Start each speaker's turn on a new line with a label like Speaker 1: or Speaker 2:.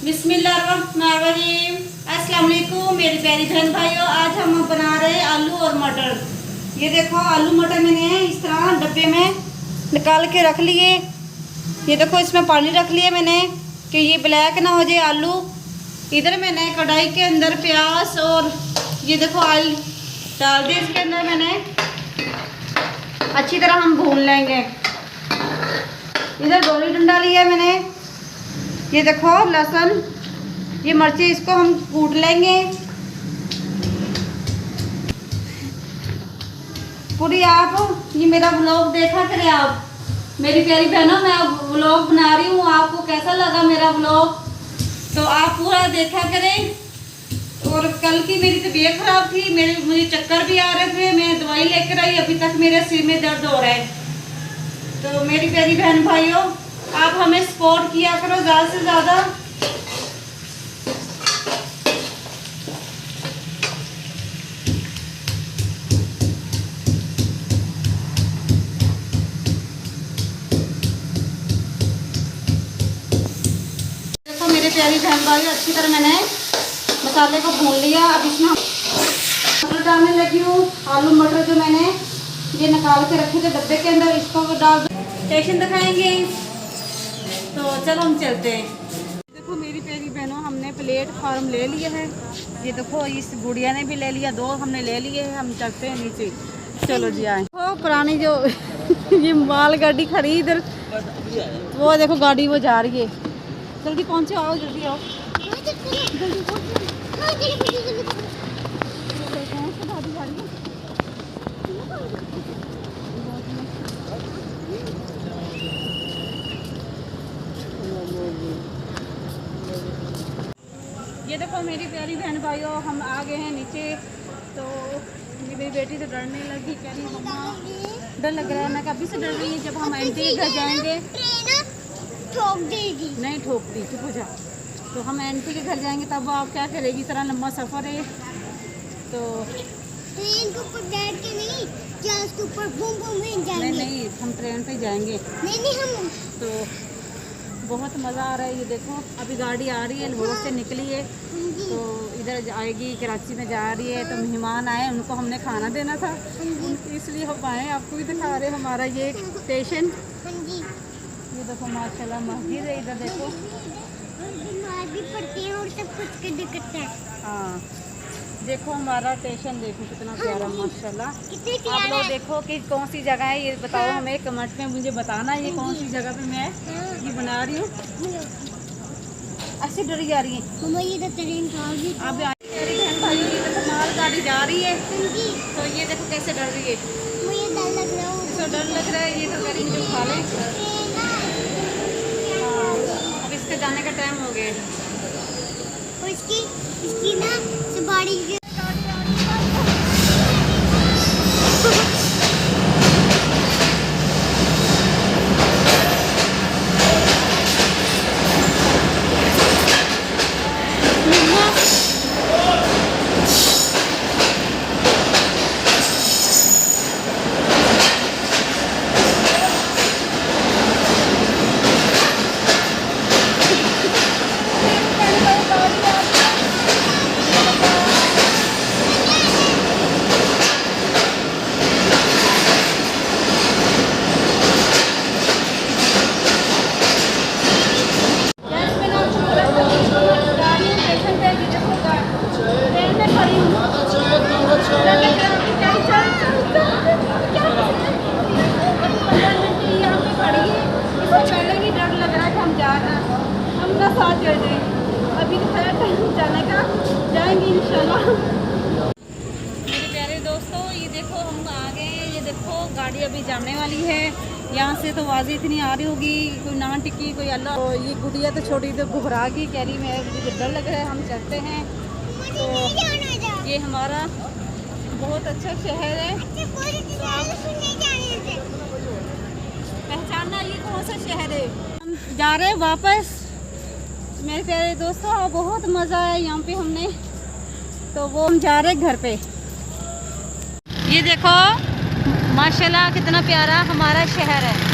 Speaker 1: बिस्मिल्लाहिर्रहमानिर्रहीम। अस्सलाम वालेकुम मेरी प्यारी बहन भाइयों। आज हम बना रहे हैं आलू और मटर। ये देखो आलू मटर मैंने इस तरह डब्बे में निकाल के रख लिए। ये देखो इसमें पानी रख लिया मैंने कि ये ब्लैक ना हो जाए आलू। इधर मैंने कढ़ाई के अंदर प्याज और ये देखो ऑयल डाल दिया। इसके अंदर मैंने अच्छी तरह हम भून लेंगे। इधर गोली डंडा लिया मैंने। ये देखो लहसुन, ये मिर्ची, इसको हम कूट लेंगे पूरी। आप ये मेरा व्लॉग देखा करें आप मेरी प्यारी बहनों। मैं व्लॉग बना रही हूँ, आपको कैसा लगा मेरा व्लॉग तो आप पूरा देखा करें। और कल की मेरी तबीयत खराब थी, मुझे चक्कर भी आ रहे थे, मैं दवाई लेकर आई। अभी तक मेरे सिर में दर्द हो रहा है। तो मेरी प्यारी बहन भाइयों आप हमें सपोर्ट किया करो ज़्यादा से ज़्यादा। देखो मेरे प्यारी बहन भाइयों अच्छी तरह मैंने मसाले को भून लिया। अब इसमें मटर डालने लगी हूँ। आलू मटर जो मैंने ये निकाल के रखे थे डब्बे के अंदर, इसको डाल टेशन दिखाएंगे। तो चलो हम चलते हैं। देखो मेरी प्यारी बहनों हमने प्लेटफार्म ले लिया है। ये देखो इस गुड़िया ने भी ले लिया, 2 हमने ले लिए हैं। हम चलते हैं नीचे। चलो जी आए। वो पुरानी जो ये माल गाड़ी खड़ी इधर, वो देखो गाड़ी वो जा रही है। जल्दी पहुँचो, आओ जल्दी आओ। ये देखो मेरी प्यारी बहन भाइयों हम आ गए हैं नीचे। तो ये मेरी बेटी तो डरने लगी, कह रही मम्मा डर लग रहा है। मैं कभी से डर रही है, जब हम आंटी के घर जाएंगे
Speaker 2: ठोक देगी।
Speaker 1: नहीं ठोकती, चुप हो जा। तो हम आंटी के घर जाएंगे तब आप क्या करेगी, इस तरह लंबा सफ़र है। तो
Speaker 2: ट्रेन के ऊपर बैठ के नहीं, जहाज के ऊपर बूम बूम में जाएंगे।
Speaker 1: नहीं हम ट्रेन पे जाएंगे।
Speaker 2: नहीं हम
Speaker 1: तो बहुत मज़ा आ रहा है। ये देखो अभी गाड़ी आ रही है, लाहौर से निकली है तो इधर आएगी, कराची में जा रही है। तो मेहमान आए, उनको हमने खाना देना था, इसलिए हम आए। आपको भी दिखा रहे हमारा ये स्टेशन। ये देखो माशाल्लाह मस्जिद है, इधर देखो।
Speaker 2: बीमार भी पड़ते हैं और सब कुछ के दिक्कत है।
Speaker 1: हाँ देखो हमारा स्टेशन देखो कितना प्यारा माशाल्लाह।
Speaker 2: कितनी
Speaker 1: आप
Speaker 2: प्यारा
Speaker 1: लोग
Speaker 2: है।
Speaker 1: देखो कि कौन सी जगह है, ये बताओ हमें कमेंट में, मुझे बताना ये कौन सी जगह पे मैं ये बना रही हूँ। ऐसे डरी जा रही है।
Speaker 2: मम्मा ये तो ट्रेन खाओगी।
Speaker 1: अब मेरी बहन भाई ये देखो माल गाड़ी जा रही है, तो ये देखो कैसे डर रही है।
Speaker 2: मुझे डर लग रहा है।
Speaker 1: इसको डर लग रहा है। ये तो करी मुझे खा ले। अब इसके जाने का टाइम हो गया।
Speaker 2: और इसकी ना सवारी साथ चल जाए। अभी तो खैर जाने का जाएंगे इंशाल्लाह। मेरे प्यारे दोस्तों ये देखो हम आ गए हैं। ये देखो गाड़ी अभी जाने वाली है। यहाँ से तो आवाज़ इतनी आ रही होगी, कोई नान टिक्की कोई अल्लाह। तो ये गुड़िया तो छोटी तो घबरा गई, कह रही मैं मुझे डर लग रहा है, हम चलते हैं। तो ये हमारा बहुत अच्छा शहर है। तो आप पहचानना ये कौन सा शहर है। हम जा रहे हैं वापस। मेरे प्यारे दोस्तों बहुत मज़ा आया यहाँ पे हमने। तो वो हम जा रहे हैं घर पे। ये देखो माशाल्लाह कितना प्यारा हमारा शहर है।